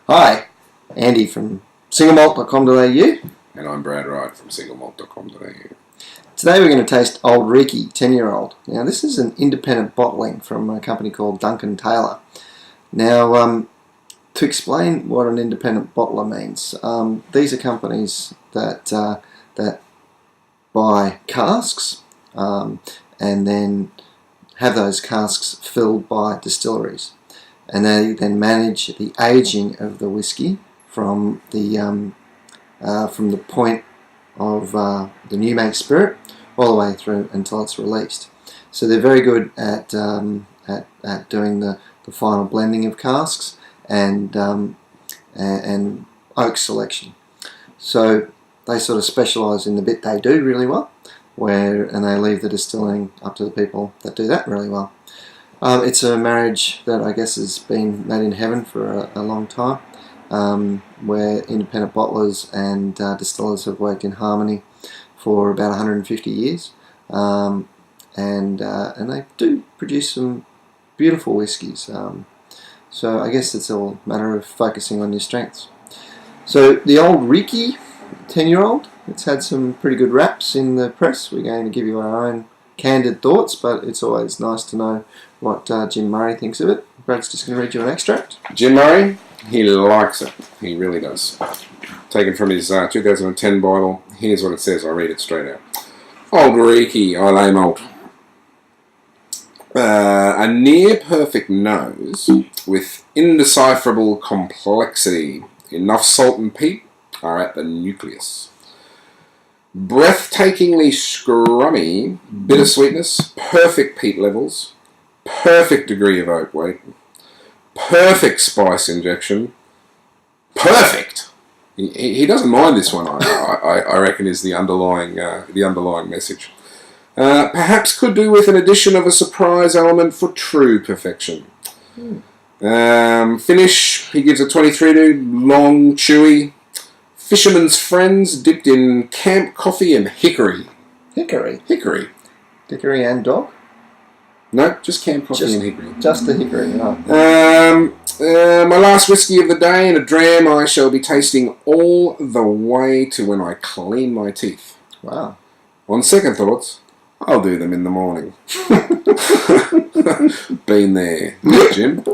Hi, Andy from singlemalt.com.au. And I'm Brad Wright from singlemalt.com.au. Today we're going to taste Auld Reekie 10-year-old. Now this is an independent bottling from a company called Duncan Taylor. Now to explain what an independent bottler means, these are companies that buy casks and then have those casks filled by distilleries. And they then manage the aging of the whiskey from the point of the new make spirit all the way through until it's released. So they're very good at doing the final blending of casks and oak selection. So they sort of specialise in the bit they do really well, and they leave the distilling up to the people that do that really well. It's a marriage that I guess has been made in heaven for a long time, where independent bottlers and distillers have worked in harmony for about 150 years, and they do produce some beautiful whiskies. So I guess it's all a matter of focusing on your strengths. So the Auld Reekie 10-year-old, it's had some pretty good raps in the press. We're going to give you our own candid thoughts, but it's always nice to know what Jim Murray thinks of it. Brad's just going to read you an extract. Jim Murray, he likes it. He really does. Taken from his 2010 Bible. Here's what it says. I'll read it straight out. Auld Reekie, I lay malt. A near-perfect nose with indecipherable complexity. Enough salt and peat are at the nucleus. Breathtakingly scrummy bittersweetness, perfect peat levels, perfect degree of oak weight, perfect spice injection, perfect. He doesn't mind this one. I reckon is the underlying message. Perhaps could do with an addition of a surprise element for true perfection. Finish. He gives a 23 long, chewy. Fisherman's Friends dipped in camp coffee and hickory. Hickory? Hickory. Hickory and dog? No, just camp coffee and hickory. Just the hickory, no. My last whiskey of the day in a dram I shall be tasting all the way to when I clean my teeth. Wow. On second thoughts, I'll do them in the morning. Been there, Jim.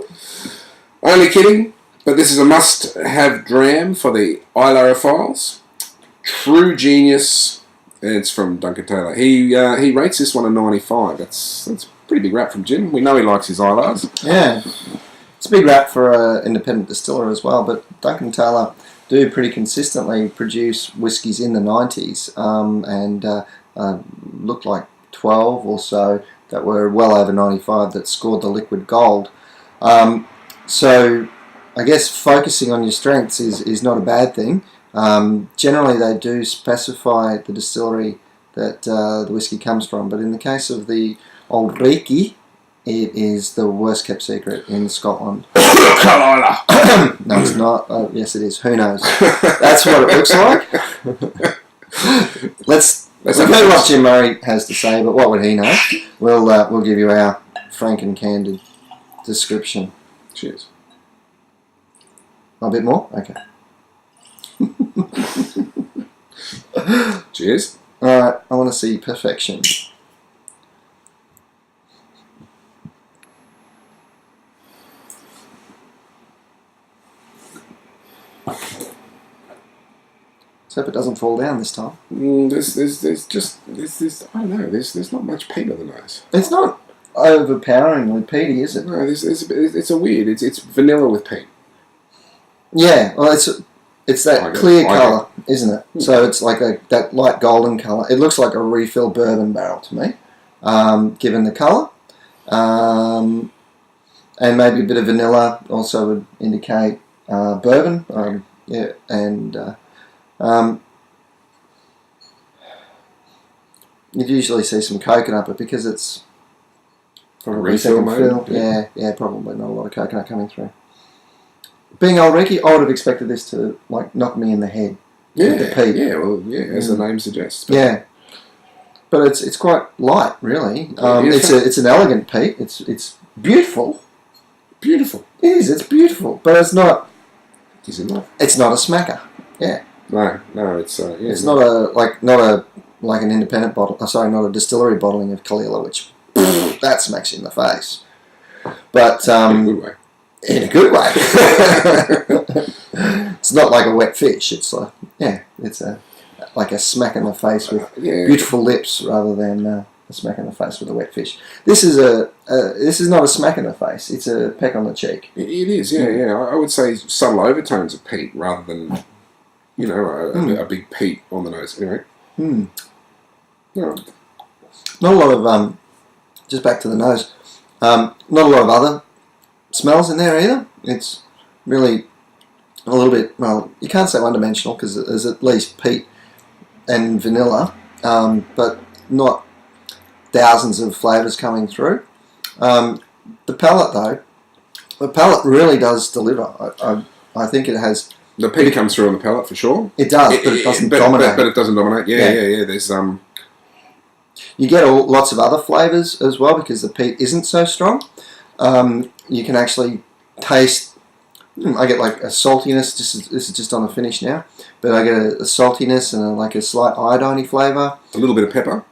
Only kidding. But this is a must-have dram for the Islerophiles. True genius. And it's from Duncan Taylor. He rates this one a 95. That's a pretty big rap from Jim. We know he likes his Islars. Yeah. It's a big rap for an independent distiller as well. But Duncan Taylor do pretty consistently produce whiskies in the 90s and looked like 12 or so that were well over 95 that scored the liquid gold. So I guess focusing on your strengths is not a bad thing. Generally, they do specify the distillery that the whiskey comes from, but in the case of the Auld Reekie, it is the worst kept secret in Scotland. No, it's not. Oh, yes, it is. Who knows? That's what it looks like. Let's know what Jim Murray has to say, but what would he know? We'll give you our frank and candid description. Cheers. A bit more? Okay. Cheers. Alright, I want to see perfection. Let's hope it doesn't fall down this time. There's I don't know. There's not much peat on the nose. It's not overpoweringly peaty, is it? No, it's a weird. It's vanilla with peat. Yeah, well, it's that clear colour, isn't it? So it's like that light golden colour. It looks like a refill bourbon barrel to me, given the colour. And maybe a bit of vanilla also would indicate bourbon. Yeah, and you'd usually see some coconut, but because it's probably second fill, yeah, probably not a lot of coconut coming through. Being Auld Reekie, I would have expected this to knock me in the head. Yeah, the peat. As the name suggests. Yeah, but it's quite light, really. It's an elegant peat. It's beautiful. Beautiful. It is. It's beautiful, but it's not Is it not? It's not a smacker. Yeah. No, it's It's not like an independent bottle. Not a distillery bottling of Kalila, which that smacks you in the face. But in a good way. in a good way. It's not like a wet fish. It's like a smack in the face with beautiful lips rather than a smack in the face with a wet fish. This is not a smack in the face. It's a peck on the cheek. It is, yeah. I would say subtle overtones of peat rather than, a big peat on the nose. Anyway. No. Not a lot of just back to the nose. Not a lot of other smells in there either. It's really a little bit, well, you can't say one-dimensional because there's at least peat and vanilla, but not thousands of flavours coming through. The palate really does deliver. I think it has... The peat comes through on the palate for sure. It does, but it doesn't dominate. But it doesn't dominate. Yeah. There's You get lots of other flavours as well because the peat isn't so strong. You can actually taste. I get like a saltiness. This is just on the finish now, but I get a saltiness and like a slight iodine flavour. A little bit of pepper.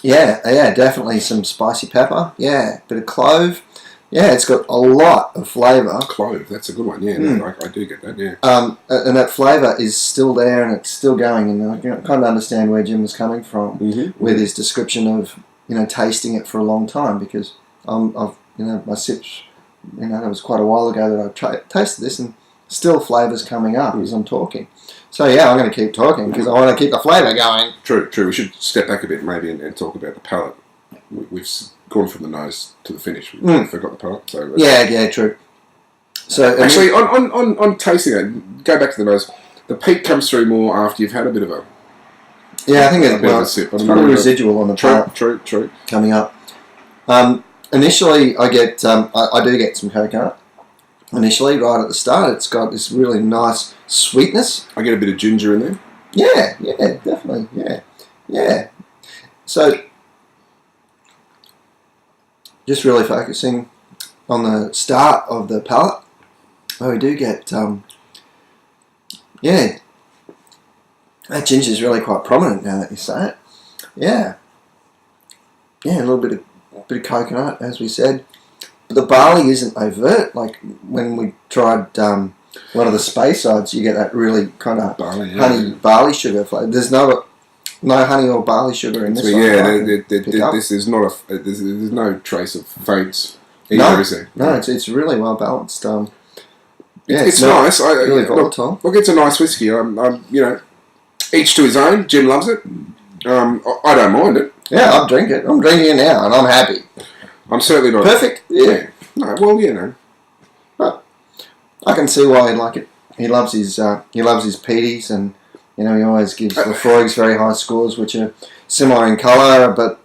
Yeah, definitely some spicy pepper. Yeah, bit of clove. Yeah, it's got a lot of flavour. Clove, that's a good one. Yeah, no, I do get that. Yeah. And that flavour is still there and it's still going. And I can kind of understand where Jim was coming from with his description of tasting it for a long time because my sips. That was quite a while ago that I tasted this and still flavours coming up as I'm talking. So yeah, I'm going to keep talking because I want to keep the flavour going. True. We should step back a bit maybe and talk about the palate. We've gone from the nose to the finish. We forgot the palate. So yeah, true. So actually, on tasting it, go back to the nose. The peat comes through more after you've had a bit of a I think it's sip. It's kind of residual on the palate. True. Coming up. Initially, I get I do get some coconut. Initially, right at the start, it's got this really nice sweetness. I get a bit of ginger in there. Yeah, definitely. Yeah. So, just really focusing on the start of the palate, where we do get, that ginger is really quite prominent now that you say it. Yeah, a little bit of coconut, as we said. But the barley isn't overt. Like when we tried one of the space sides, you get that really kind of honey barley sugar flavour. There's no honey or barley sugar in this one. Yeah, there's no trace of faints either, is there? No, it's really well balanced. It's nice. Really volatile. Look, it's a nice whiskey. Each to his own. Jim loves it. I don't mind it. Yeah, I'll drink it. I'm drinking it now, and I'm happy. I'm certainly not perfect. Yeah. No. Well, But I can see why he'd like it. He loves his peaties, and he always gives Lefroy's very high scores, which are similar in colour, but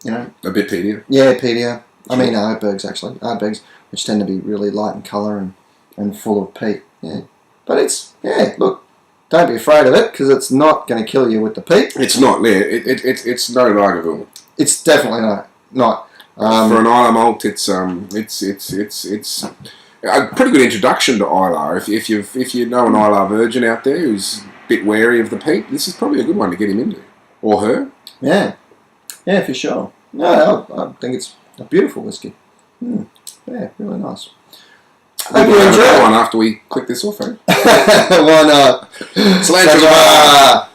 a bit peatier. Yeah, peatier. I mean Ardbegs, which tend to be really light in colour and full of peat. Yeah, but look. Don't be afraid of it because it's not going to kill you with the peat. It's not. Yeah, it's no Lagerville. It's definitely not. For an Islay malt, it's a pretty good introduction to Islay. If you know an Islay virgin out there who's a bit wary of the peat, this is probably a good one to get him into, or her. Yeah, for sure. No, I think it's a beautiful whiskey. Yeah, really nice. Hope you enjoy one after we click this off, eh? Why not? Cilantro.